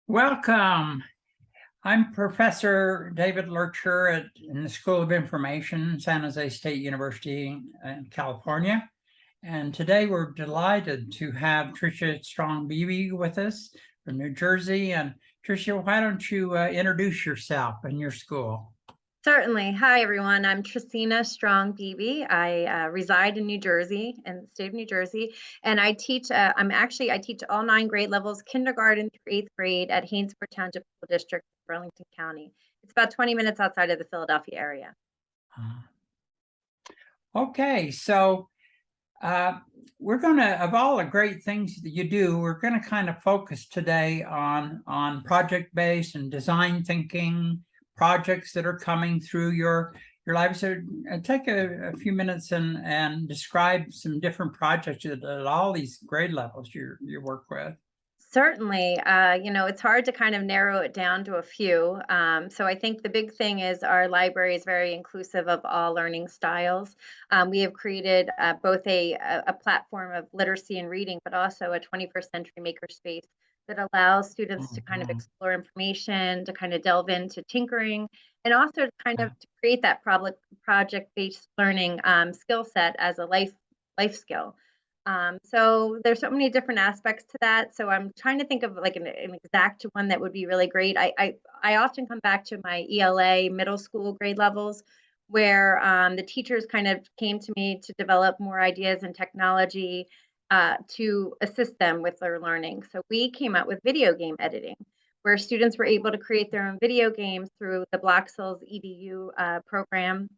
Welcome. I'm Professor David Loertscher in the School of Information, San Jose State University in California. And today we're delighted to have Tricina Strong-Beebe with us from New Jersey. And Tricia, why don't you introduce yourself and your school? Certainly. Hi, everyone. I'm Tricina Strong-Beebe. I reside in New Jersey, in the state of New Jersey, and I teach. I teach all 9 grade levels, kindergarten through 8th grade, at Haynesburg Township School District, Burlington County. It's about 20 minutes outside of the Philadelphia area. Okay, so we're going to, of all the great things that you do, we're going to kind of focus today on project-based and design thinking projects that are coming through your life. So take a few minutes and describe some different projects at all these grade levels you work with. Certainly, it's hard to kind of narrow it down to a few. So I think the big thing is our library is very inclusive of all learning styles. We have created both a platform of literacy and reading, but also a 21st century makerspace that allows students to kind of explore information, to kind of delve into tinkering, and also to kind of to create that project-based learning skill set as a life skill. So there's so many different aspects to that. So I'm trying to think of like an exact one that would be really great. I often come back to my ELA middle school grade levels where the teachers kind of came to me to develop more ideas and technology to assist them with their learning. So we came out with video game editing, where students were able to create their own video games through the Blacksills EDU program.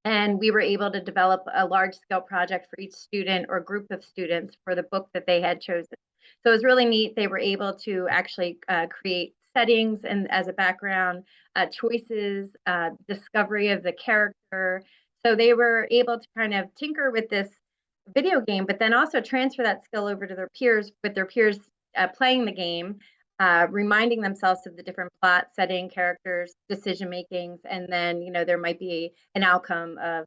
And we were able to develop a large scale project for each student or group of students for the book that they had chosen. So it was really neat. They were able to actually create settings and as a background, choices, discovery of the character. So they were able to kind of tinker with this video game, but then also transfer that skill over to their peers, with their peers playing the game, reminding themselves of the different plot, setting, characters, decision makings, and then there might be an outcome of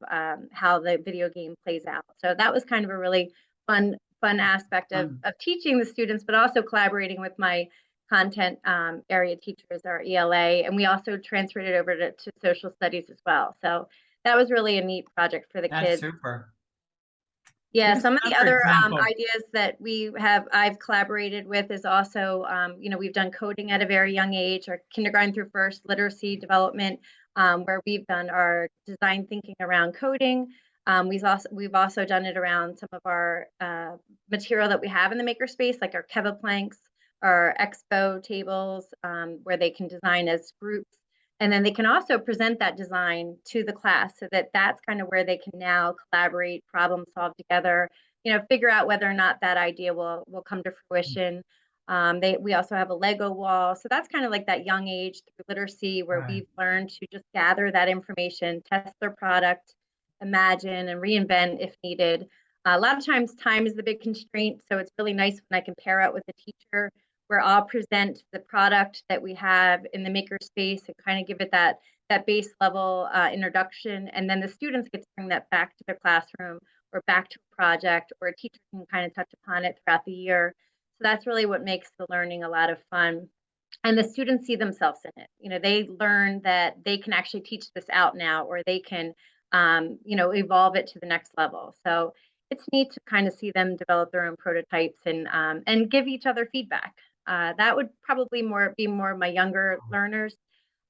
how the video game plays out. So that was kind of a really fun aspect of teaching the students, but also collaborating with my content area teachers, our ELA, and we also transferred it over to social studies as well. So that was really a neat project for the kids. That's super. Yeah, some of the other ideas that I've collaborated with is also, we've done coding at a very young age, or kindergarten through first literacy development, where we've done our design thinking around coding. We've also done it around some of our material that we have in the makerspace, like our Keva planks, our expo tables, where they can design as groups. And then they can also present that design to the class, so that that's kind of where they can now collaborate, problem solve together, figure out whether or not that idea will come to fruition. We also have a Lego wall. So that's kind of like that young age through literacy, where we've learned to just gather that information, test their product, imagine and reinvent if needed. A lot of times time is the big constraint. So it's really nice when I can pair out with a teacher where I'll present the product that we have in the makerspace and kind of give it that base level introduction. And then the students get to bring that back to their classroom or back to a project, or a teacher can kind of touch upon it throughout the year. So that's really what makes the learning a lot of fun. And the students see themselves in it. They learn that they can actually teach this out now, or they can, evolve it to the next level. So it's neat to kind of see them develop their own prototypes and give each other feedback. That would probably be more of my younger learners.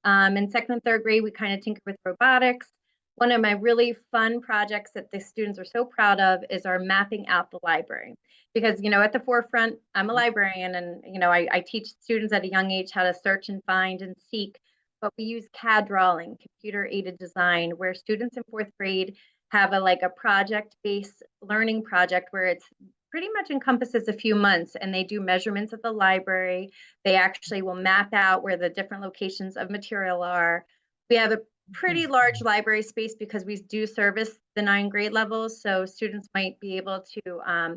In second and third grade, we kind of tinker with robotics. One of my really fun projects that the students are so proud of is our mapping out the library. Because, at the forefront, I'm a librarian, and, I teach students at a young age how to search and find and seek. But we use CAD drawing, computer aided design, where students in fourth grade have a project-based learning project where it's pretty much encompasses a few months, and they do measurements at the library. They actually will map out where the different locations of material are. We have a pretty large library space because we do service the 9 grade levels. So students might be able to,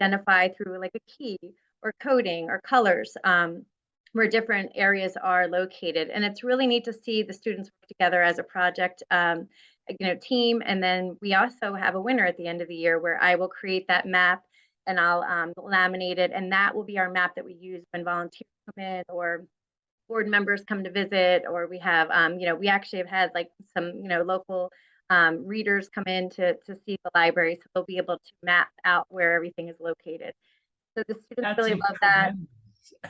identify through like a key or coding or colors where different areas are located. And it's really neat to see the students work together as a project team. And then we also have a winner at the end of the year where I will create that map and I'll laminate it, and that will be our map that we use when volunteers come in, or board members come to visit, or we have, we actually have had like some, local readers come in to see the library, so they'll be able to map out where everything is located. So the students That's really love that. tremendous.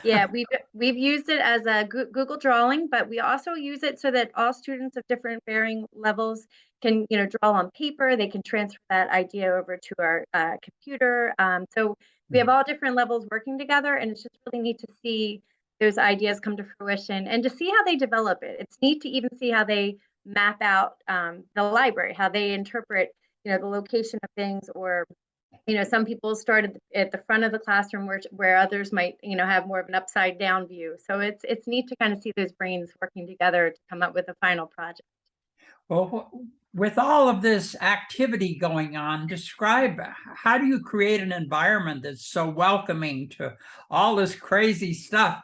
Yeah, we've used it as a Google drawing, but we also use it so that all students of different varying levels can, draw on paper. They can transfer that idea over to our computer. So we have all different levels working together, and it's just really neat to see those ideas come to fruition and to see how they develop it. It's neat to even see how they map out the library, how they interpret, the location of things, or some people start at the front of the classroom where others might, have more of an upside down view. So it's neat to kind of see those brains working together to come up with a final project. Well, with all of this activity going on, describe how do you create an environment that's so welcoming to all this crazy stuff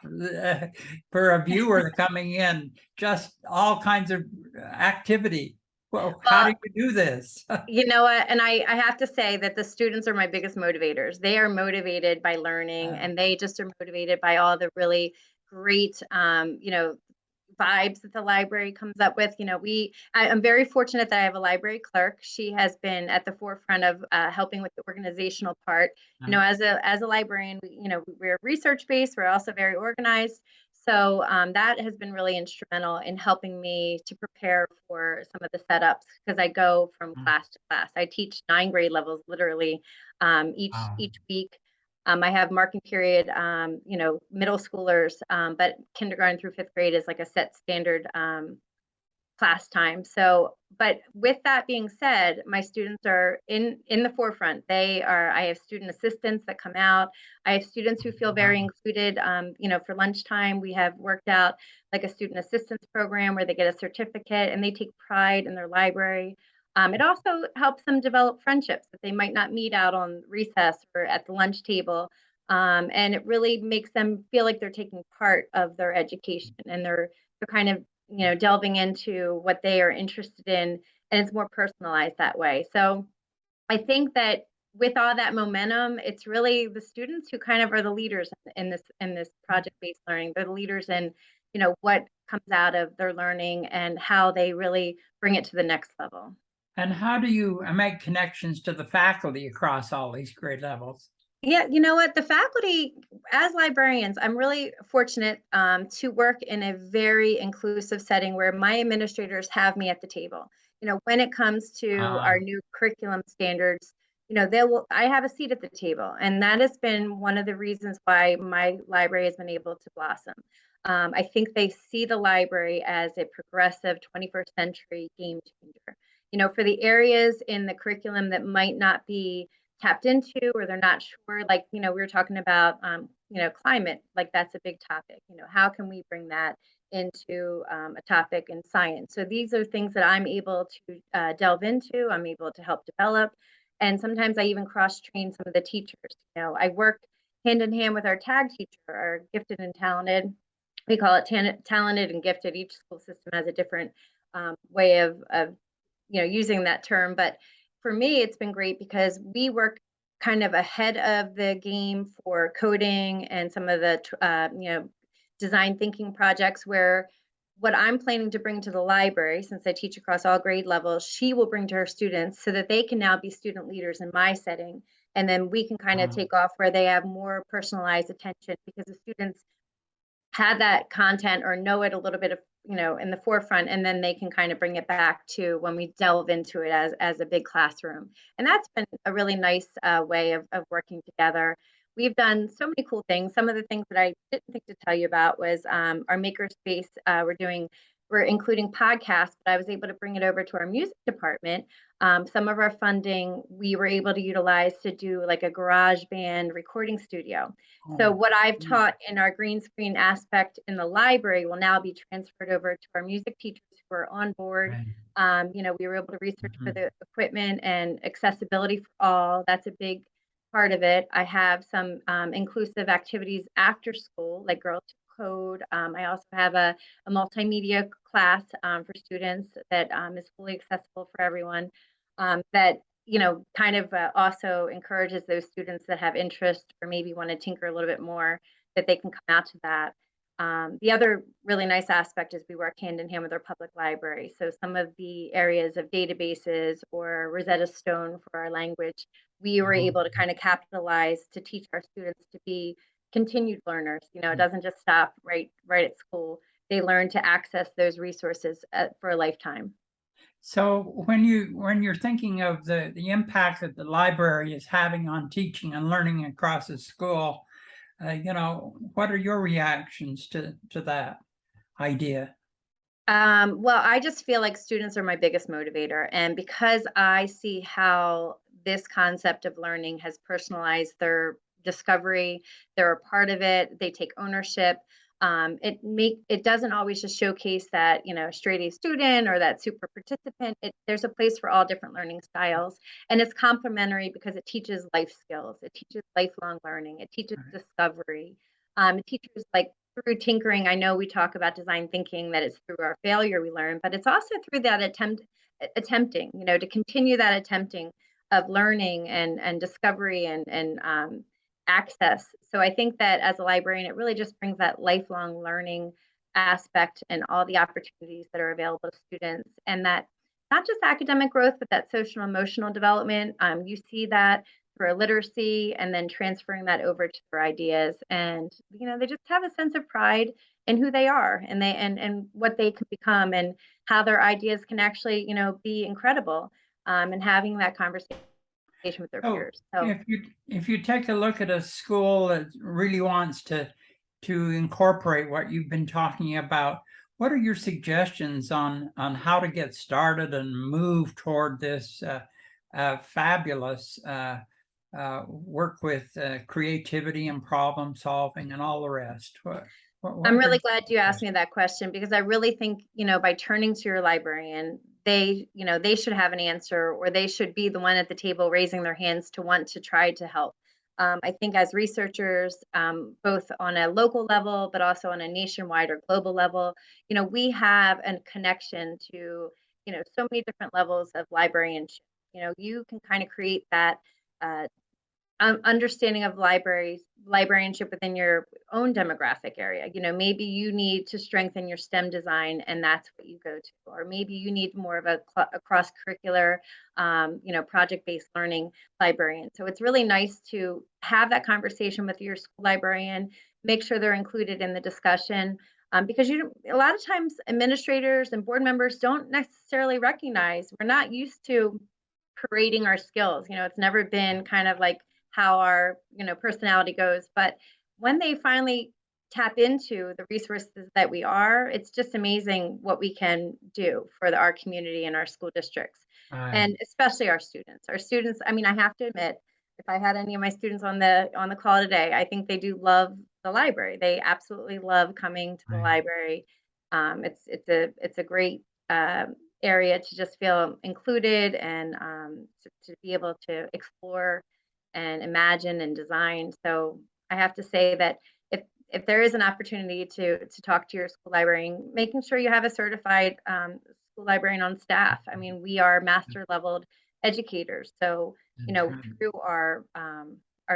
for a viewer coming in, just all kinds of activity. Well, how do you do this? You know what? And I have to say that the students are my biggest motivators. They are motivated by learning, and they just are motivated by all the really great, vibes that the library comes up with. I'm very fortunate that I have a library clerk. She has been at the forefront of helping with the organizational part. As a librarian, we're research based. We're also very organized. So that has been really instrumental in helping me to prepare for some of the setups, because I go from class to class. I teach 9 grade levels literally each week. I have marking period, middle schoolers, but kindergarten through 5th grade is like a set standard class time. So, but with that being said, my students are in the forefront. I have student assistants that come out. I have students who feel very included. For lunchtime, we have worked out like a student assistance program where they get a certificate and they take pride in their library. It also helps them develop friendships that they might not meet out on recess or at the lunch table. And it really makes them feel like they're taking part of their education, and they're kind of delving into what they are interested in, and it's more personalized that way. So I think that with all that momentum, it's really the students who kind of are the leaders in this project-based learning. They're the leaders in, what comes out of their learning and how they really bring it to the next level. And how do you make connections to the faculty across all these grade levels? Yeah, you know what? The faculty, as librarians, I'm really fortunate to work in a very inclusive setting where my administrators have me at the table. When it comes to our new curriculum standards, I have a seat at the table, and that has been one of the reasons why my library has been able to blossom. I think they see the library as a progressive 21st century game changer. For the areas in the curriculum that might not be tapped into, or they're not sure, like we were talking about climate, like that's a big topic. How can we bring that into a topic in science? So these are things that I'm able to delve into, I'm able to help develop, and sometimes I even cross train some of the teachers. I work hand in hand with our tag teacher, our gifted and talented. We call it talented and gifted. Each school system has a different way of using that term, but for me, it's been great because we work kind of ahead of the game for coding and some of the, design thinking projects, where what I'm planning to bring to the library, since I teach across all grade levels, she will bring to her students so that they can now be student leaders in my setting. And then we can kind of take off where they have more personalized attention, because the students have that content or know it a little bit of, in the forefront, and then they can kind of bring it back to when we delve into it as a big classroom. And that's been a really nice way of working together. We've done so many cool things. Some of the things that I didn't think to tell you about was our makerspace. We're including podcasts, but I was able to bring it over to our music department. Some of our funding we were able to utilize to do like a garage band recording studio. So what I've taught in our green screen aspect in the library will now be transferred over to our music teachers who are on board. We were able to research for the equipment and accessibility for all. That's a big part of it. I have some inclusive activities after school, like Girls Who Code. I also have a multimedia class for students that is fully accessible for everyone. That kind of also encourages those students that have interest or maybe want to tinker a little bit more, that they can come out to that. The other really nice aspect is we work hand in hand with our public library. So some of the areas of databases or Rosetta Stone for our language, we were able to kind of capitalize to teach our students to be continued learners. You know, it doesn't just stop right at school. They learn to access those resources for a lifetime. So when you're thinking of the impact that the library is having on teaching and learning across the school, you know, what are your reactions to that idea? Well, I just feel like students are my biggest motivator. And because I see how this concept of learning has personalized their discovery, they're a part of it, they take ownership. It doesn't always just showcase that, you know, straight A student or that super participant. There's a place for all different learning styles. And it's complementary because it teaches life skills, it teaches lifelong learning, it teaches discovery. It teaches like through tinkering. I know we talk about design thinking, that it's through our failure we learn, but it's also through that attempting, you know, to continue that attempting of learning and discovery and access. So I think that as a librarian, it really just brings that lifelong learning aspect and all the opportunities that are available to students, and that not just academic growth, but that social emotional development. You see that through literacy and then transferring that over to their ideas, and you know, they just have a sense of pride in who they are and and what they can become and how their ideas can actually, you know, be incredible, and having that conversation with their peers. So if you take a look at a school that really wants to incorporate what you've been talking about, what are your suggestions on how to get started and move toward this fabulous work with creativity and problem solving and all the rest? I'm really glad you asked me that question, because I really think, you know, by turning to your librarian, you know, they should have an answer, or they should be the one at the table raising their hands to want to try to help. I think as researchers, both on a local level, but also on a nationwide or global level, you know, we have a connection to, you know, so many different levels of librarianship. You know, you can kind of create that uh, understanding of librarianship within your own demographic area. You know, maybe you need to strengthen your STEM design, and that's what you go to, or maybe you need more of a cross curricular, you know, project based learning librarian. So it's really nice to have that conversation with your school librarian, make sure they're included in the discussion. Because a lot of times administrators and board members don't necessarily recognize, we're not used to parading our skills. You know, it's never been kind of like how our, you know, personality goes. But when they finally tap into the resources that we are, it's just amazing what we can do for our community and our school districts, and especially our students. Our students, I mean, I have to admit, if I had any of my students on the call today, I think they do love the library. They absolutely love coming to the library. It's a great area to just feel included, and to be able to explore and imagine and design. So I have to say that if there is an opportunity to talk to your school librarian, making sure you have a certified school librarian on staff. I mean, we are master leveled educators, so you know, through our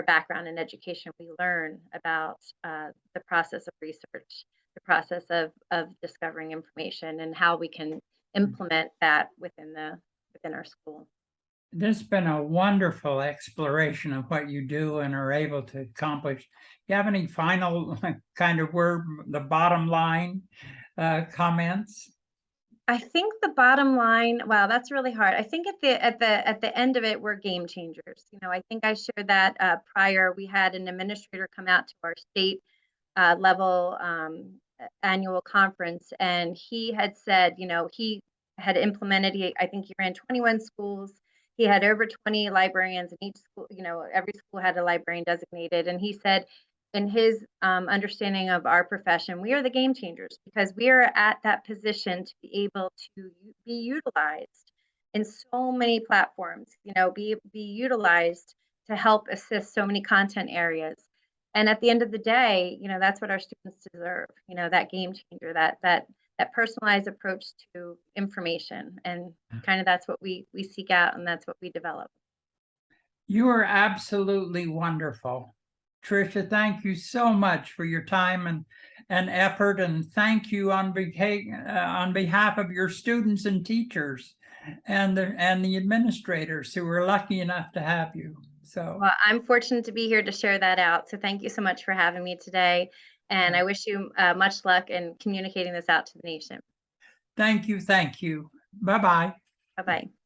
background in education, we learn about the process of research, the process of discovering information, and how we can implement that within our school. This has been a wonderful exploration of what you do and are able to accomplish. Do you have any final kind of word, the bottom line comments? I think the bottom line, wow, that's really hard. I think at the end of it, we're game changers. You know, I think I shared that prior. We had an administrator come out to our state level annual conference, and he had said, you know, he had implemented. I think he ran 21 schools. He had over 20 librarians in each school. You know, every school had a librarian designated, and he said, in his understanding of our profession, we are the game changers, because we are at that position to be able to be utilized in so many platforms, you know, be utilized to help assist so many content areas. And at the end of the day, you know, that's what our students deserve, you know, that game changer, that personalized approach to information. And kind of that's what we seek out, and that's what we develop. You are absolutely wonderful. Tricia, thank you so much for your time and effort, and thank you on behalf of your students and teachers and the administrators who were lucky enough to have you. So well, I'm fortunate to be here to share that out. So thank you so much for having me today. And I wish you much luck in communicating this out to the nation. thank you. Thank you. Bye-bye. Bye-bye.